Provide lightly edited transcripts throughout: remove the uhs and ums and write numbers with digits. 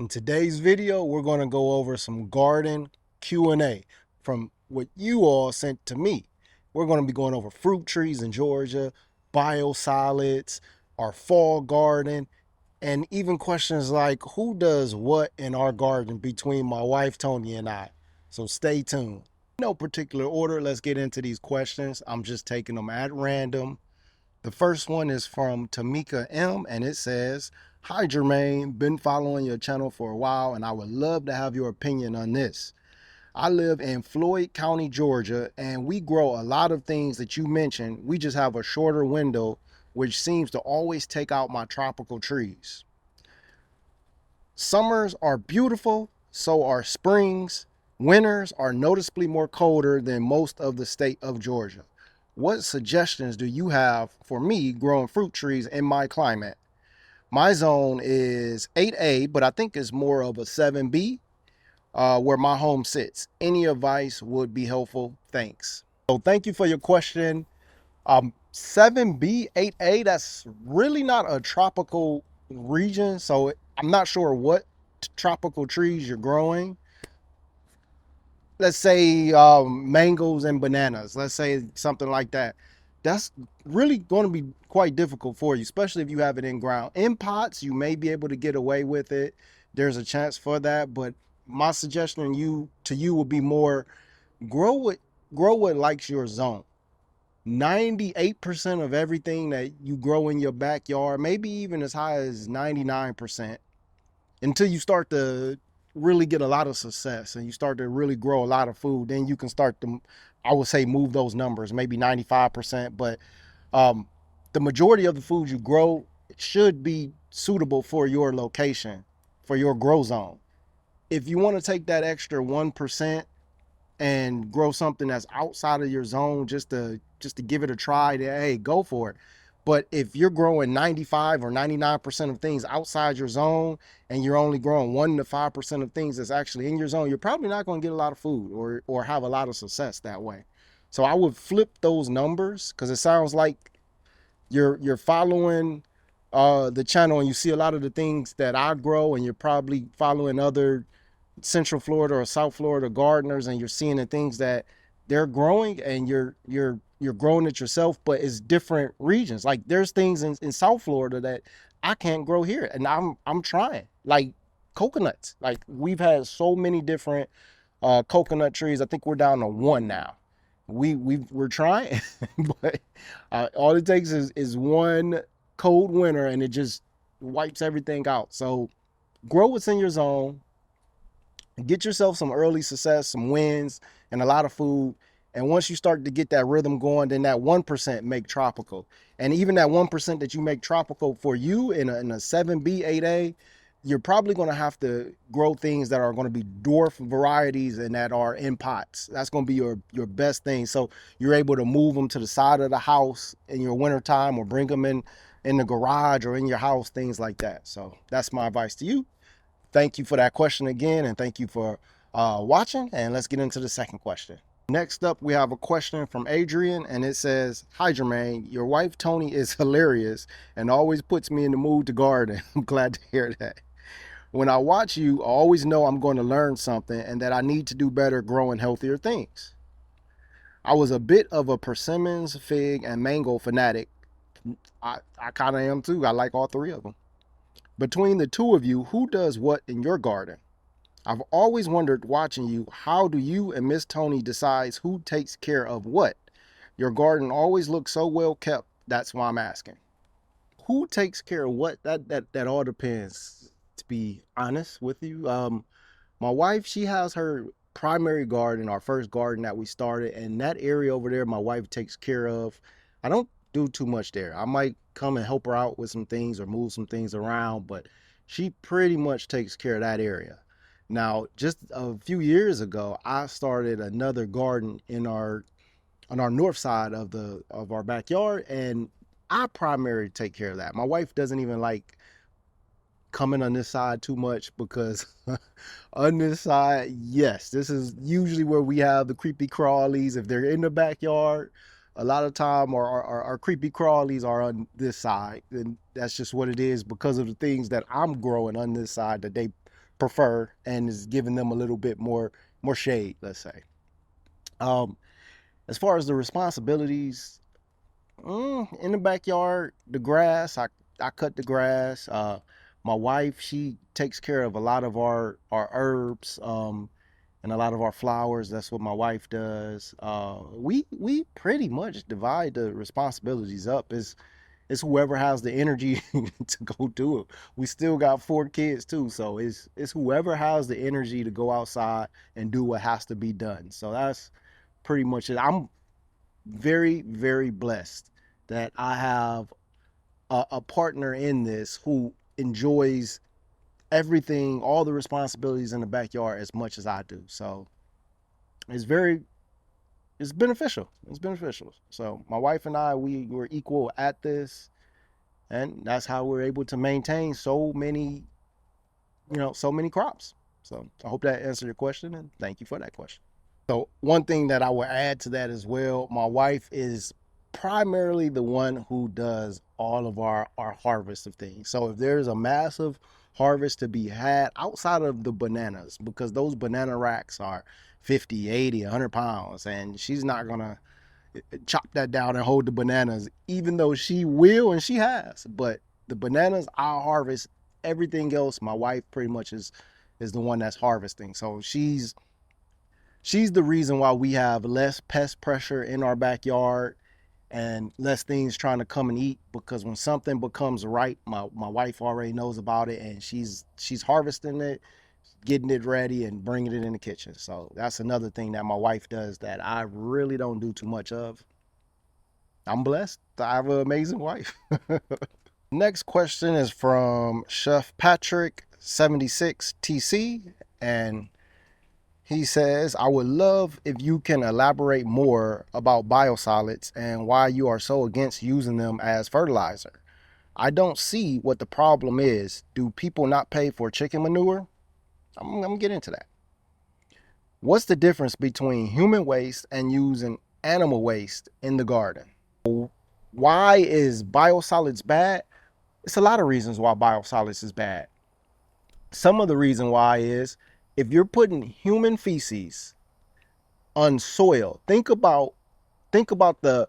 In today's video, we're going to go over some garden Q&A from what you all sent to me. We're going to be going over fruit trees in Georgia, biosolids, our fall garden, and even questions like who does what in our garden between my wife Toni and I. So stay tuned. No particular order, let's get into these questions. I'm just taking them at random. The first one is from Tamika M, and it says, "Hi Jermaine, been following your channel for a while and I would love to have your opinion on this. I live in Floyd County, Georgia, and we grow a lot of things that you mentioned. We just have a shorter window, which seems to always take out my tropical trees. Summers are beautiful, so are springs. Winters are noticeably more colder than most of the state of Georgia. What suggestions do you have for me growing fruit trees in my climate? My zone is 8A, but I think it's more of a 7B where my home sits. Any advice would be helpful. Thanks." So thank you for your question. 7B, 8A, that's really not a tropical region. So I'm not sure what tropical trees you're growing. Let's say mangoes and bananas, let's say something like that. That's really going to be quite difficult for you, especially if you have it in ground. In pots, you may be able to get away with it. There's a chance for that, but my suggestion to you would be more grow what likes your zone. 98% of everything that you grow in your backyard, maybe even as high as 99%, until you start to really get a lot of success and you start to really grow a lot of food, then you can start to, I would say, move those numbers, maybe 95%. But the majority of the food you grow should be suitable for your location, for your grow zone. If you want to take that extra 1% and grow something that's outside of your zone just to give it a try, hey, go for it. But if you're growing 95 or 99% of things outside your zone and you're only growing 1 to 5% of things that's actually in your zone, you're probably not going to get a lot of food or have a lot of success that way. So I would flip those numbers, because it sounds like you're following the channel and you see a lot of the things that I grow, and you're probably following other Central Florida or South Florida gardeners, and you're seeing the things that they're growing, and you're growing it yourself, but it's different regions. Like there's things in South Florida that I can't grow here, and I'm trying, like coconuts. Like we've had so many different coconut trees. I think we're down to one now. We're trying, but all it takes is one cold winter and it just wipes everything out. So grow what's in your zone, get yourself some early success, some wins, and a lot of food. And once you start to get that rhythm going, then that 1% make tropical. And even that 1% that you make tropical for you in a 7B, 8A, you're probably going to have to grow things that are going to be dwarf varieties and that are in pots. That's going to be your best thing. So you're able to move them to the side of the house in your wintertime, or bring them in the garage or in your house, things like that. So that's my advice to you. Thank you for that question again, and thank you for watching. And let's get into the second question. Next up, we have a question from Adrian, and it says, "Hi Jermaine, your wife Toni is hilarious and always puts me in the mood to garden." I'm glad to hear that. "When I watch you, I always know I'm going to learn something and that I need to do better growing healthier things. I was a bit of a persimmons, fig, and mango fanatic. I kind of am too. I like all three of them. Between the two of you, who does what in your garden? I've always wondered watching you, how do you and Miss Toni decides who takes care of what? Your garden always looks so well kept. That's why I'm asking." Who takes care of what? That all depends, to be honest with you. My wife, she has her primary garden, our first garden that we started, and that area over there my wife takes care of. I don't do too much there. I might come and help her out with some things or move some things around, but she pretty much takes care of that area. Now, just a few years ago, I started another garden on our north side of our backyard, and I primarily take care of that. My wife doesn't even like coming on this side too much, because on this side, yes, this is usually where we have the creepy crawlies. If they're in the backyard, a lot of time our creepy crawlies are on this side, and that's just what it is because of the things that I'm growing on this side that they prefer and is giving them a little bit more shade, let's say. Um, as far as the responsibilities, in the backyard, the grass, I cut the grass. My wife, she takes care of a lot of our herbs, and a lot of our flowers. That's what my wife does. We pretty much divide the responsibilities up. It's whoever has the energy to go do it. We still got 4 kids too, so it's whoever has the energy to go outside and do what has to be done. So that's pretty much it. I'm very, very blessed that I have a partner in this who enjoys everything, all the responsibilities in the backyard as much as I do. So it's very, it's beneficial. It's beneficial. So my wife and I, we were equal at this, and that's how we're able to maintain so many, so many crops. So I hope that answered your question, and thank you for that question. So one thing that I will add to that as well, my wife is primarily the one who does all of our harvest of things. So if there's a massive harvest to be had outside of the bananas, because those banana racks are 50, 80, 100 pounds, and she's not gonna chop that down and hold the bananas, even though she will and she has. But the bananas I'll harvest. Everything else, my wife pretty much is the one that's harvesting. So she's the reason why we have less pest pressure in our backyard and less things trying to come and eat, because when something becomes ripe, my wife already knows about it, and she's harvesting it, getting it ready, and bringing it in the kitchen. So that's another thing that my wife does that I really don't do too much of. I'm blessed. I have an amazing wife. Next question is from Chef Patrick 76 TC, and he says, I would love if you can elaborate more about biosolids and why you are so against using them as fertilizer. I don't see what the problem is. Do people not pay for chicken manure? I'm going to get into that. What's the difference between human waste and using animal waste in the garden? Why is biosolids bad? It's a lot of reasons why biosolids is bad. Some of the reason why is if you're putting human feces on soil, think about the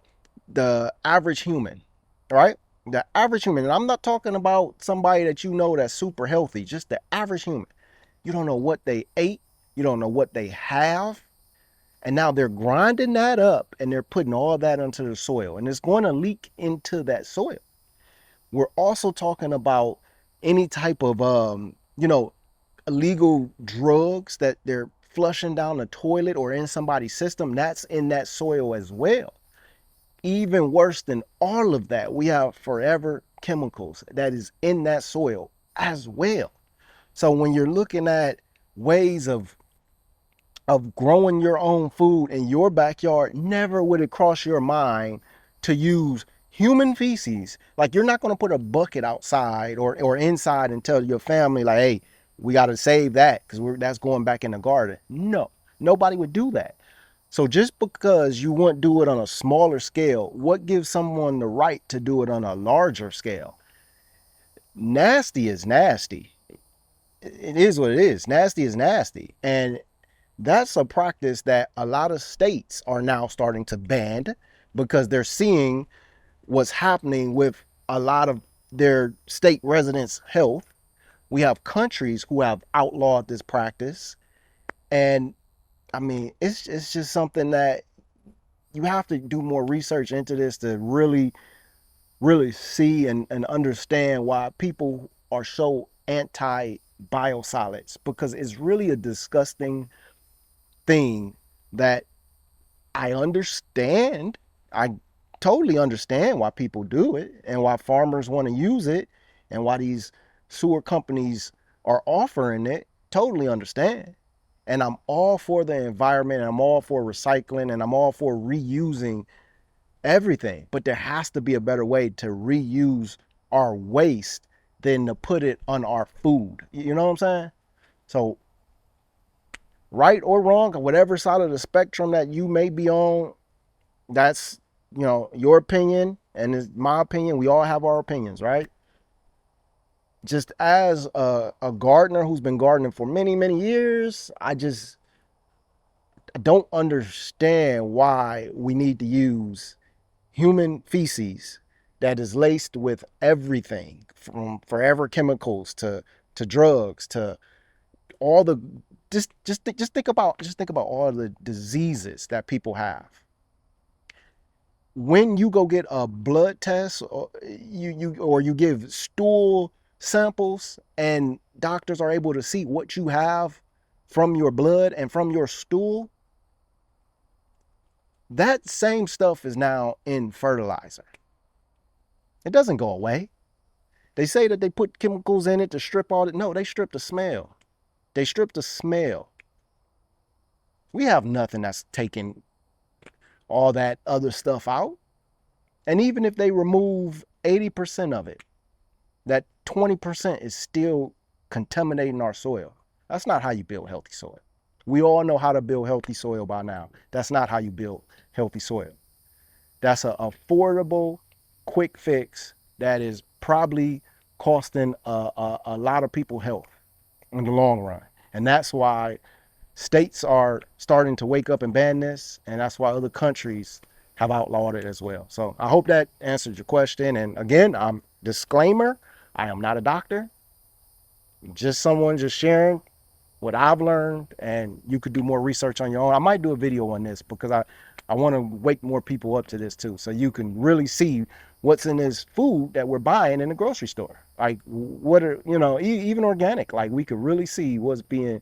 average human, right? The average human, and I'm not talking about somebody that you know that's super healthy, just the average human. You don't know what they ate, you don't know what they have, and now they're grinding that up and they're putting all that into the soil, and it's going to leak into that soil. We're also talking about any type of illegal drugs that they're flushing down the toilet or in somebody's system. That's in that soil as well. Even worse than all of that, we have forever chemicals that is in that soil as well. So when you're looking at ways of growing your own food in your backyard, never would it cross your mind to use human feces. Like, you're not going to put a bucket outside or inside and tell your family, like, hey, we got to save that because that's going back in the garden. No, nobody would do that. So just because you won't do it on a smaller scale, what gives someone the right to do it on a larger scale? Nasty is nasty. It is what it is. Nasty is nasty. And that's a practice that a lot of states are now starting to ban because they're seeing what's happening with a lot of their state residents' health. We have countries who have outlawed this practice. And I mean, it's just something that you have to do more research into this to really, really see and understand why people are so anti biosolids, because it's really a disgusting thing that I understand. I totally understand why people do it and why farmers want to use it and why these sewer companies are offering it. Totally understand. And I'm all for the environment, and I'm all for recycling, and I'm all for reusing everything. But there has to be a better way to reuse our waste than to put it on our food. You know what I'm saying? So, right or wrong, whatever side of the spectrum that you may be on, that's, your opinion, and it's my opinion. We all have our opinions, right? just as a gardener who's been gardening for many, many years, I don't understand why we need to use human feces that is laced with everything from forever chemicals to drugs to all the just think about all the diseases that people have. When you go get a blood test, or you give stool samples, and doctors are able to see what you have from your blood and from your stool, that same stuff is now in fertilizer. It doesn't go away. They say that they put chemicals in it to strip all the, no, they strip the smell. They strip the smell. We have nothing that's taking all that other stuff out. And even if they remove 80% of it, that 20% is still contaminating our soil. That's not how you build healthy soil. We all know how to build healthy soil by now. That's not how you build healthy soil. That's an affordable, quick fix that is probably costing a lot of people health in the long run. And that's why states are starting to wake up and ban this, and that's why other countries have outlawed it as well. So I hope that answered your question. And again, disclaimer, I am not a doctor, just someone just sharing what I've learned, and you could do more research on your own. I might do a video on this because I want to wake more people up to this too, so you can really see what's in this food that we're buying in the grocery store. Like what are, even organic, like we could really see what's being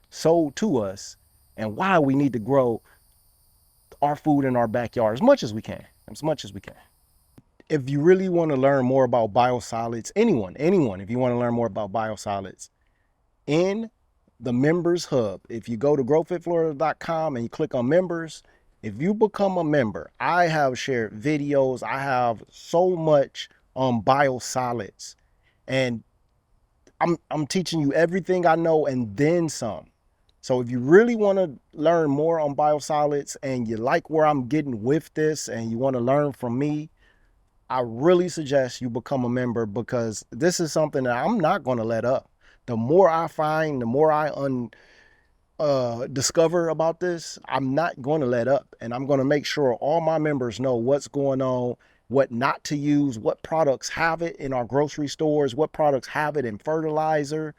sold to us and why we need to grow our food in our backyard as much as we can, If you really want to learn more about biosolids, anyone, if you want to learn more about biosolids, in the members hub, if you go to GrowFitFL.com and you click on members, if you become a member, I have shared videos. I have so much on biosolids, and I'm teaching you everything I know and then some. So if you really want to learn more on biosolids and you like where I'm getting with this and you want to learn from me, I really suggest you become a member, because this is something that I'm not going to let up. The more I find, the more I discover about this, I'm not going to let up. And I'm going to make sure all my members know what's going on, what not to use, what products have it in our grocery stores, what products have it in fertilizer.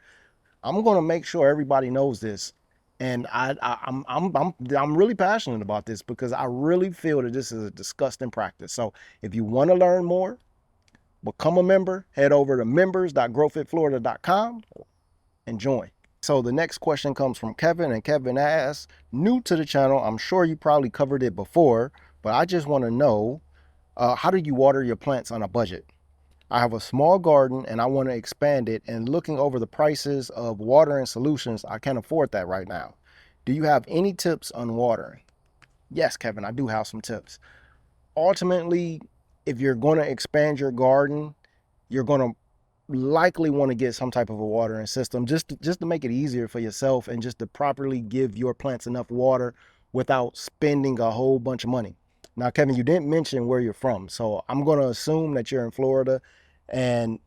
I'm going to make sure everybody knows this. And I'm really passionate about this because I really feel that this is a disgusting practice. So if you want to learn more, become a member, head over to members.growfitflorida.com and join. So the next question comes from Kevin, and Kevin asks, new to the channel, I'm sure you probably covered it before, but I just want to know, how do you water your plants on a budget? I have a small garden and I want to expand it, and looking over the prices of watering solutions, I can't afford that right now. Do you have any tips on watering? Yes, Kevin, I do have some tips. Ultimately, if you're going to expand your garden, you're going to likely want to get some type of a watering system just to make it easier for yourself and just to properly give your plants enough water without spending a whole bunch of money. Now, Kevin, you didn't mention where you're from, so I'm going to assume that you're in Florida. And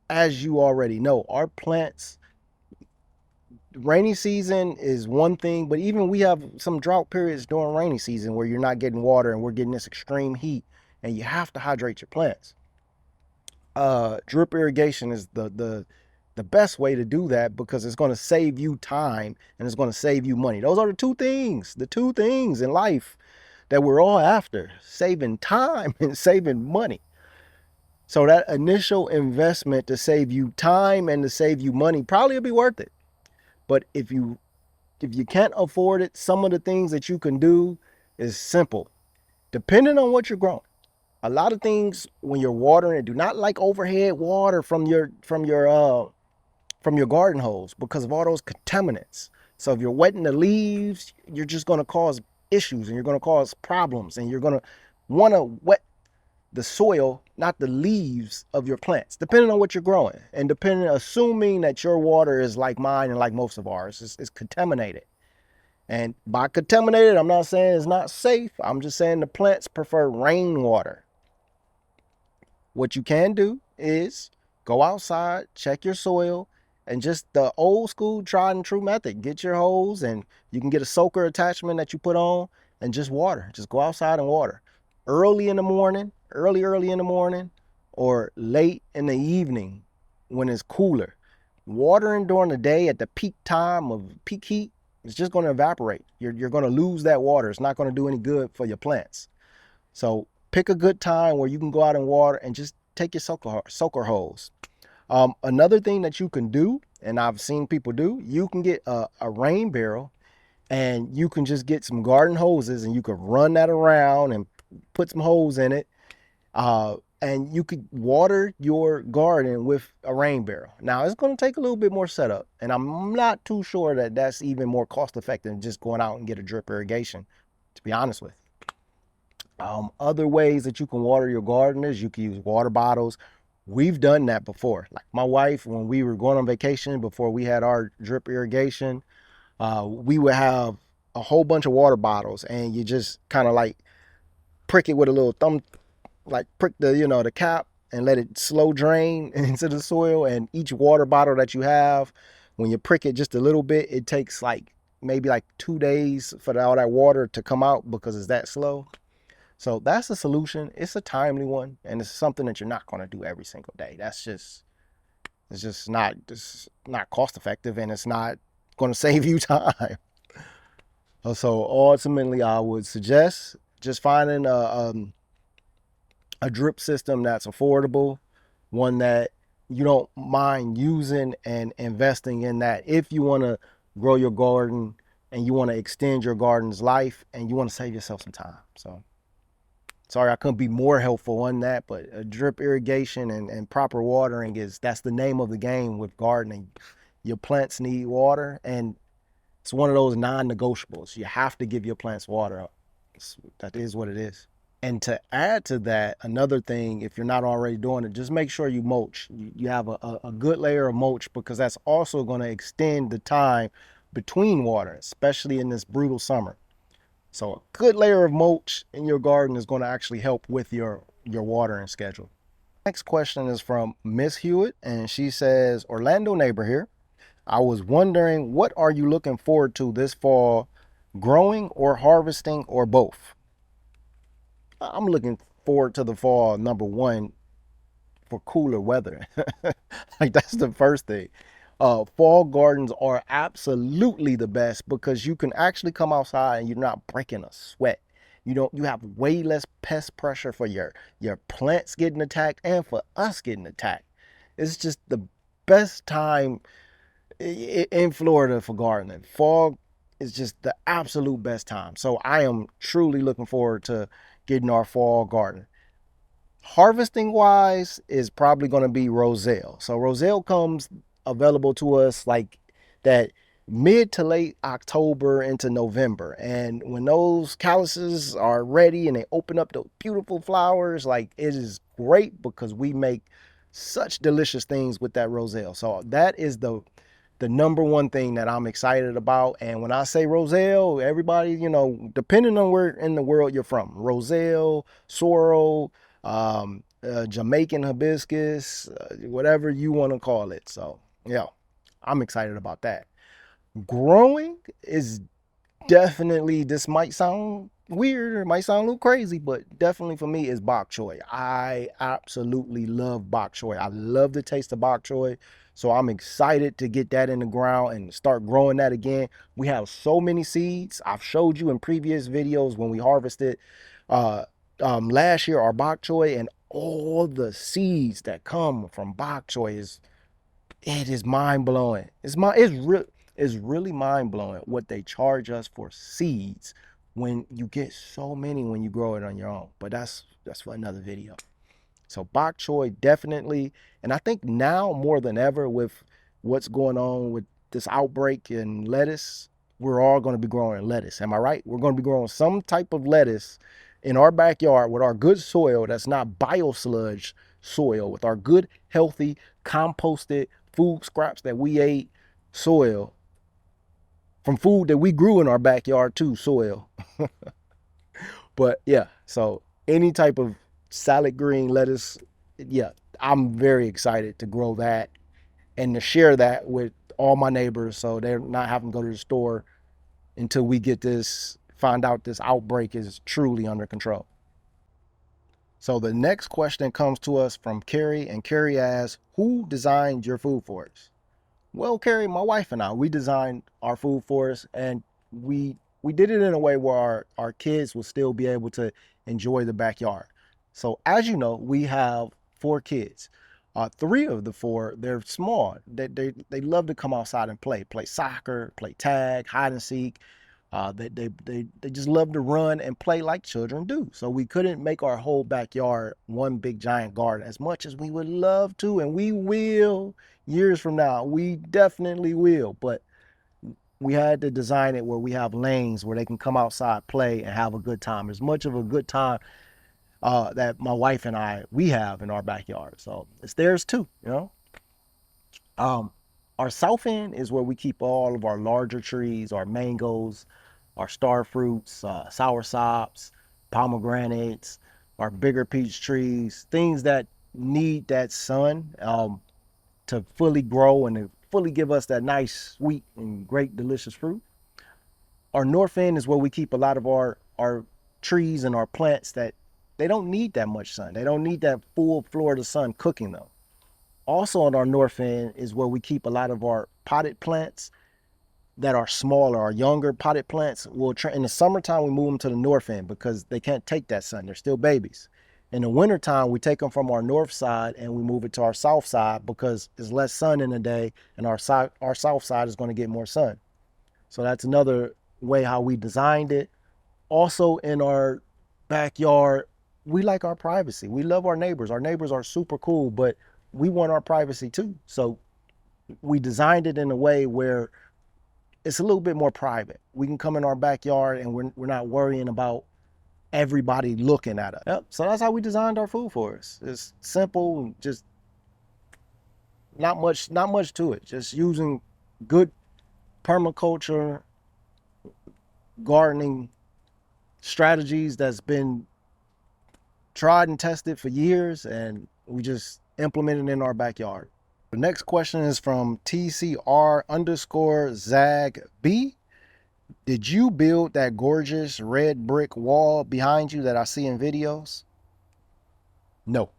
as you already know, our plants, rainy season is one thing, but even we have some drought periods during rainy season where you're not getting water and we're getting this extreme heat, and you have to hydrate your plants. Drip irrigation is the best way to do that, because it's going to save you time and it's going to save you money. Those are the two things in life that we're all after: saving time and saving money. So that initial investment to save you time and to save you money probably will be worth it. But if you can't afford it, some of the things that you can do is simple, depending on what you're growing. A lot of things when you're watering it, do not like overhead water from your garden hose, because of all those contaminants. So if you're wetting the leaves, you're just going to cause issues and you're going to cause problems, and you're going to want to wet the soil, not the leaves of your plants, depending on what you're growing, and assuming that your water is like mine and like most of ours, is contaminated. And by contaminated, I'm not saying it's not safe. I'm just saying the plants prefer rainwater. What you can do is Go outside, check your soil, and just the old school tried and true method. Get your hose, and you can get a soaker attachment that you put on, and just water. Just go outside and water. Early in the morning, early in the morning, or late in the evening when it's cooler. Watering during the day at the peak time of peak heat, it's just going to evaporate. You're going to lose that water. It's not going to do any good for your plants. So pick a good time where you can go out and water, and just take your soaker hose. Another thing that you can do, and I've seen people do, you can get a rain barrel, and you can just get some garden hoses, and you can run that around and put some hose in it. And you could water your garden with a rain barrel. Now, it's going to take a little bit more setup, and I'm not too sure that that's even more cost effective than just going out and get a drip irrigation, to be honest with you. Other ways that you can water your garden is you can use water bottles. We've done that before. Like my wife, when we were going on vacation before we had our drip irrigation, we would have a whole bunch of water bottles, and you just kind of like prick it with a little thumb, like prick the cap, and let it slow drain into the soil. And each water bottle that you have, when you prick it just a little bit, it takes maybe 2 days for all that water to come out because it's that slow. So that's a solution. It's a timely one, and it's something that you're not going to do every single day. It's just not cost effective, and it's not going to save you time. So ultimately, I would suggest just finding a drip system that's affordable, one that you don't mind using, and investing in that if you want to grow your garden and you want to extend your garden's life and you want to save yourself some time. So sorry I couldn't be more helpful on that, but a drip irrigation and proper watering that's the name of the game with gardening. Your plants need water, and it's one of those non-negotiables. You have to give your plants water. That is what it is. And to add to that, another thing, if you're not already doing it, just make sure you mulch. You have a good layer of mulch, because that's also going to extend the time between water, especially in this brutal summer. So a good layer of mulch in your garden is going to actually help with your watering schedule. Next question is from Miss Hewitt, and she says, Orlando neighbor here. I was wondering, what are you looking forward to this fall, growing or harvesting or both? I'm looking forward to the fall, number one, for cooler weather. That's the first thing. Fall gardens are absolutely the best because you can actually come outside and you're not breaking a sweat. You have way less pest pressure for your plants getting attacked and for us getting attacked. It's just the best time in Florida for gardening. Fall is just the absolute best time. So I am truly looking forward to getting our fall garden. Harvesting wise is probably going to be roselle. So roselle comes available to us like that mid to late October into November. And when those calices are ready and they open up those beautiful flowers, it is great because we make such delicious things with that roselle. So that is the number one thing that I'm excited about. And when I say roselle, everybody, depending on where in the world you're from, roselle, sorrel, Jamaican hibiscus, whatever you want to call it. So yeah, I'm excited about that. Growing is definitely, this might sound weird, it might sound a little crazy, but definitely for me is bok choy. I absolutely love bok choy. I love the taste of bok choy. So I'm excited to get that in the ground and start growing that again. We have so many seeds. I've showed you in previous videos when we harvested last year our bok choy, and all the seeds that come from bok choy is mind blowing. It's really mind blowing what they charge us for seeds when you get so many when you grow it on your own. But that's for another video. So bok choy definitely, and I think now more than ever with what's going on with this outbreak in lettuce, we're all going to be growing lettuce. Am I right? We're going to be growing some type of lettuce in our backyard with our good soil that's not biosludge soil, with our good, healthy, composted food scraps that we ate soil, from food that we grew in our backyard too, soil. But yeah, so any type of salad green lettuce, yeah, I'm very excited to grow that and to share that with all my neighbors so they're not having to go to the store until we get this, find out this outbreak is truly under control. So the next question comes to us from Carrie, and Carrie asks, who designed your food for us? Well, Carrie, my wife and I, we designed our food for us, and we did it in a way where our kids will still be able to enjoy the backyard. So as you know, we have 4 kids. Three of the four, they're small. They love to come outside and play soccer, play tag, hide and seek. They just love to run and play like children do. So we couldn't make our whole backyard one big giant garden as much as we would love to, and we will years from now. We definitely will, but we had to design it where we have lanes where they can come outside, play, and have a good time. As much of a good time that my wife and we have in our backyard. So it's theirs too, you know. Um, our south end is where we keep all of our larger trees, our mangoes, our star fruits, sour sops, pomegranates, our bigger peach trees, things that need that sun to fully grow and to fully give us that nice, sweet, and great, delicious fruit. Our north end is where we keep a lot of our trees and our plants that they don't need that much sun. They don't need that full Florida sun cooking them. Also on our north end is where we keep a lot of our potted plants that are smaller, our younger potted plants. In the summertime, we move them to the north end because they can't take that sun. They're still babies. In the wintertime, we take them from our north side and we move it to our south side because there's less sun in the day, and our south side is going to get more sun. So that's another way how we designed it. Also in our backyard, we like our privacy. We love our neighbors. Our neighbors are super cool, but we want our privacy too. So we designed it in a way where it's a little bit more private. We can come in our backyard and we're not worrying about everybody looking at us. Yep. So that's how we designed our food for us. It's simple, just not much to it. Just using good permaculture gardening strategies that's been tried and tested for years, and we just implement it in our backyard. The next question is from TCR_ZAG B. Did you build that gorgeous red brick wall behind you that I see in videos? No,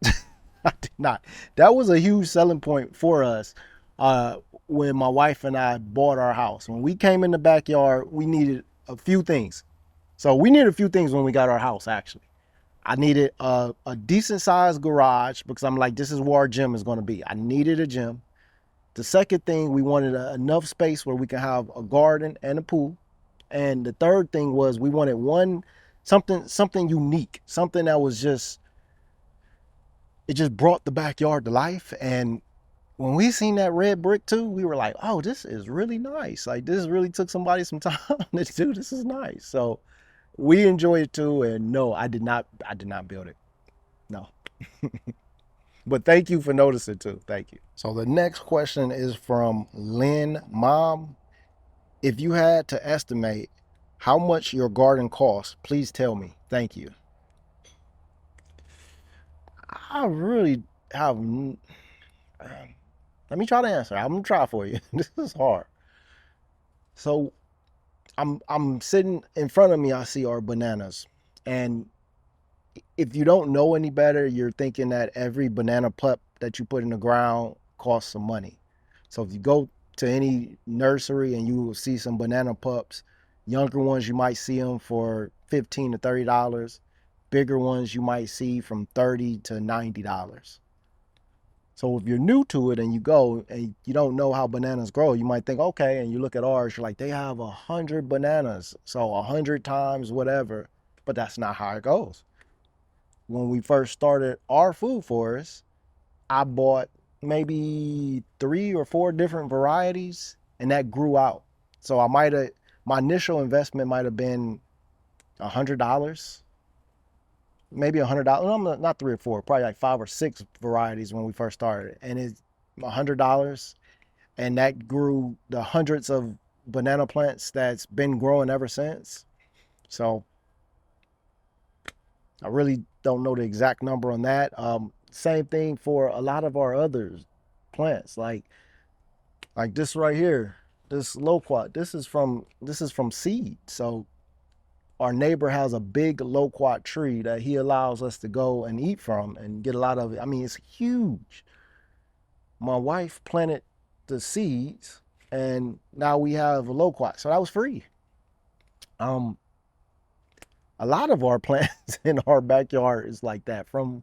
I did not. That was a huge selling point for us when my wife and I bought our house. When we came in the backyard, we needed a few things. So we needed a few things when we got our house, actually. I needed a decent sized garage because I'm like, this is where our gym is going to be. I needed a gym. The second thing, we wanted enough space where we can have a garden and a pool. And the third thing was we wanted something unique, something that was it just brought the backyard to life. And when we seen that red brick too, we were like, oh, this is really nice. Like, this really took somebody some time to do. This is nice. So we enjoy it too. And no, I did not build it. No. But thank you for noticing too. Thank you. So the next question is from Lynn Mom. If you had to estimate how much your garden costs, please tell me. Thank you. I really have. Let me try to answer. I'm gonna try for you. This is hard. So I'm sitting in front of me. I see our bananas, and if you don't know any better, you're thinking that every banana pup that you put in the ground costs some money. So if you go to any nursery and you will see some banana pups, younger ones you might see them for $15 to $30. Bigger ones you might see from $30 to $90. So if you're new to it and you go and you don't know how bananas grow, you might think, okay, and you look at ours, you're like, they have 100 bananas, so 100 times whatever. But that's not how it goes. When we first started our food forest, I bought maybe 3 or 4 different varieties, and that grew out. So my initial investment might have been $100, maybe $100. No, not 3 or 4, probably like 5 or 6 varieties when we first started, and it's $100, and that grew the hundreds of banana plants that's been growing ever since. So I really don't know the exact number on that. Same thing for a lot of our other plants, like this right here, this loquat. This is from seed. So our neighbor has a big loquat tree that he allows us to go and eat from and get a lot of it. I mean, it's huge. My wife planted the seeds, and now we have a loquat. So that was free. Um, a lot of our plants in our backyard is like that from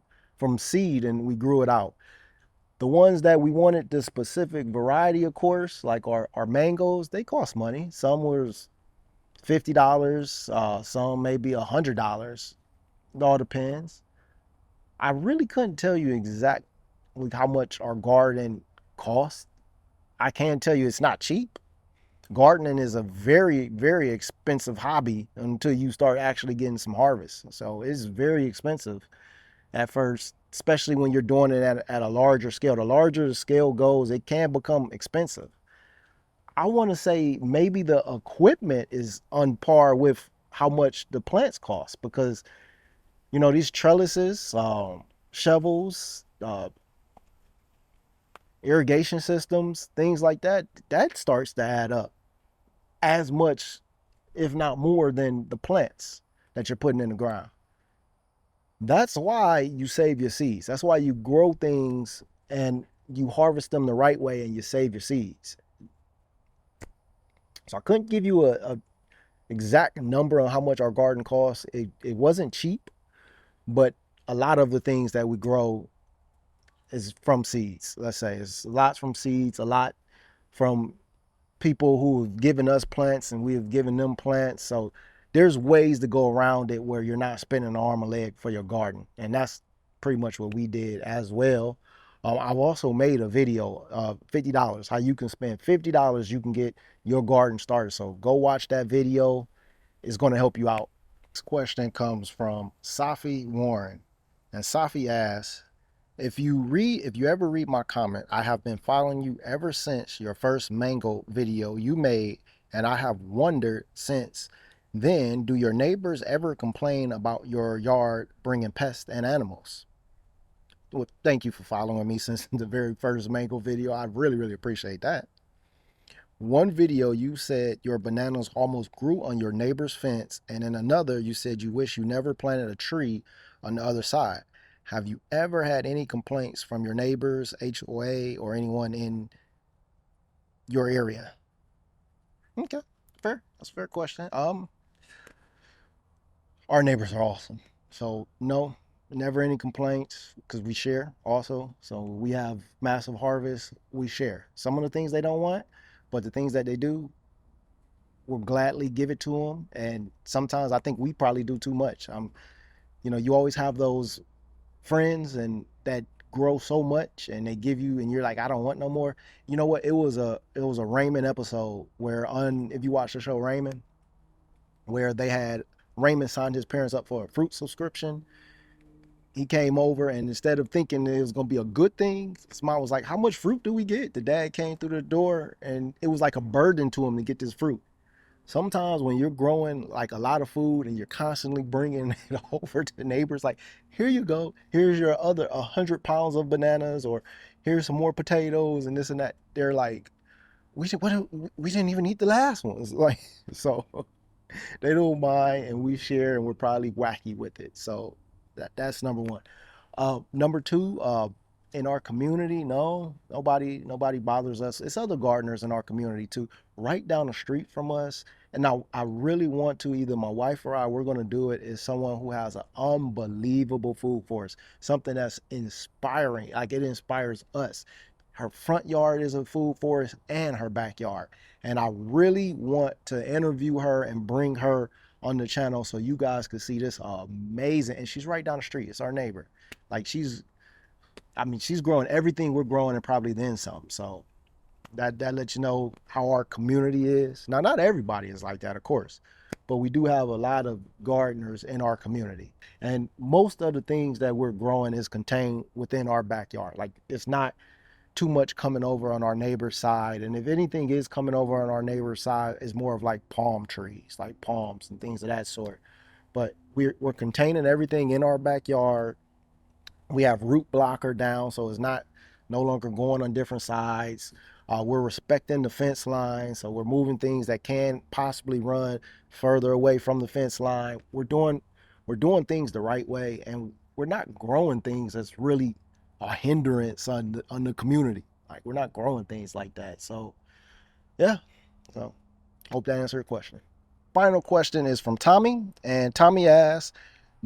seed, and we grew it out. The ones that we wanted the specific variety, of course, like our mangoes, they cost money. Some was $50, some maybe $100. It all depends. I really couldn't tell you exactly how much our garden costs. I can tell you it's not cheap. Gardening is a very, very expensive hobby until you start actually getting some harvest. So it's very expensive at first, especially when you're doing it at a larger scale. The larger the scale goes, it can become expensive. I want to say maybe the equipment is on par with how much the plants cost, because these trellises, shovels, irrigation systems, things like that, that starts to add up as much, if not more, than the plants that you're putting in the ground. That's why you save your seeds. That's why you grow things and you harvest them the right way and you save your seeds. So I couldn't give you a exact number on how much our garden costs. It wasn't cheap, but a lot of the things that we grow is from seeds. Let's say it's lots from seeds, a lot from people who have given us plants and we have given them plants. So there's ways to go around it where you're not spending an arm and leg for your garden. And that's pretty much what we did as well. I've also made a video of $50, how you can spend $50, you can get your garden started. So go watch that video. It's going to help you out. This question comes from Safi Warren. And Safi asks, if you ever read my comment, I have been following you ever since your first mango video you made, and I have wondered since then, do your neighbors ever complain about your yard bringing pests and animals? Well, thank you for following me since the very first mango video. I really, really appreciate that. One video you said your bananas almost grew on your neighbor's fence, and in another you said you wish you never planted a tree on the other side. Have you ever had any complaints from your neighbors, HOA, or anyone in your area? Okay, fair. That's a fair question. Our neighbors are awesome. So no, never any complaints because we share also. So we have massive harvest. We share some of the things they don't want, but the things that they do, we'll gladly give it to them. And sometimes I think we probably do too much. You always have those friends and that grow so much and they give you and you're like, I don't want no more. You know what? It was a Raymond episode where if you watch the show Raymond, where they had Raymond signed his parents up for a fruit subscription. He came over and instead of thinking it was gonna be a good thing, his mom was like, how much fruit do we get? The dad came through the door and it was like a burden to him to get this fruit. Sometimes when you're growing like a lot of food and you're constantly bringing it over to the neighbors, like, here you go, here's your other 100 pounds of bananas, or here's some more potatoes and this and that. They're like, we didn't even eat the last ones. Like, so they don't mind and we share and we're probably wacky with it. So that's number one. Number two, in our community, no, nobody bothers us. It's other gardeners in our community too, right down the street from us. And now I really want to, either my wife or I, we're going to do it, is someone who has an unbelievable food forest, something that's inspiring. Like, it inspires us. Her front yard is a food forest and her backyard. And I really want to interview her and bring her on the channel so you guys could see this amazing. And she's right down the street. It's our neighbor. Like, she's growing everything we're growing and probably then some. So that lets you know how our community is. Now, not everybody is like that, of course, but we do have a lot of gardeners in our community. And most of the things that we're growing is contained within our backyard. Like, it's not too much coming over on our neighbor's side. And if anything is coming over on our neighbor's side, it's more of like palm trees, like palms and things of that sort. But we're containing everything in our backyard. We have root blocker down, so it's not no longer going on different sides. We're respecting the fence line, so we're moving things that can possibly run further away from the fence line. We're doing things the right way, and we're not growing things that's really a hindrance on the community. Like, we're not growing things like that. So yeah, so hope that answered your question. Final question is from Tommy, and Tommy asks,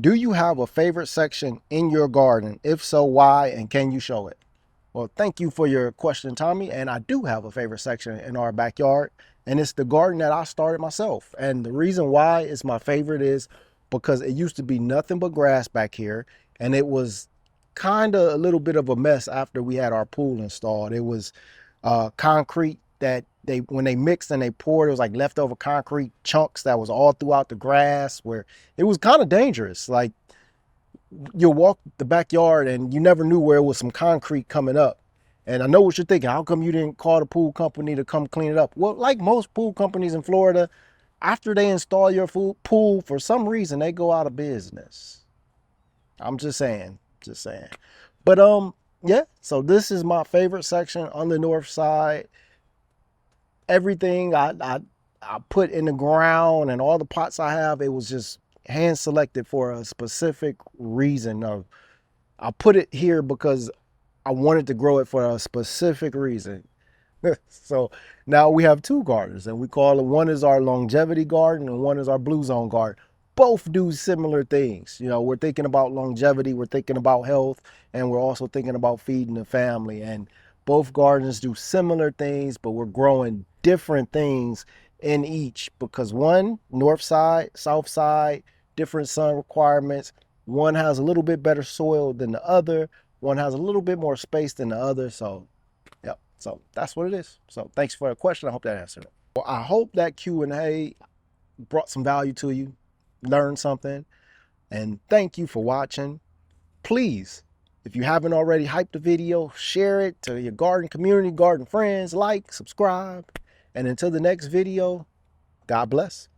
do you have a favorite section in your garden? If so, why, and can you show it? Well, thank you for your question, Tommy. And I do have a favorite section in our backyard, and it's the garden that I started myself. And the reason why it's my favorite is because it used to be nothing but grass back here, and it was kind of a little bit of a mess after we had our pool installed. It was concrete that when they mixed and they poured, it was like leftover concrete chunks that was all throughout the grass, where it was kind of dangerous. Like, you'll walk the backyard and you never knew where it was some concrete coming up. And I know what you're thinking. How come you didn't call the pool company to come clean it up? Well, like most pool companies in Florida, after they install your pool, for some reason, they go out of business. I'm just saying. But yeah, so this is my favorite section on the north side. Everything I put in the ground and all the pots I have, it was just hand selected for a specific reason. Of I put it here because I wanted to grow it for a specific reason. So now we have two gardens, and we call it, one is our longevity garden and one is our blue zone garden. Both do similar things. You know, we're thinking about longevity, we're thinking about health, and we're also thinking about feeding the family. And both gardens do similar things, but we're growing different things in each, because one, north side, south side, different sun requirements. One has a little bit better soil than the other. One has a little bit more space than the other. So yep. So that's what it is. So thanks for the question. I hope that answered it. Well, I hope that Q&A brought some value to you, learned something, and thank you for watching. Please, if you haven't already, hype the video, share it to your garden community, garden friends, like, subscribe, and until the next video, God bless.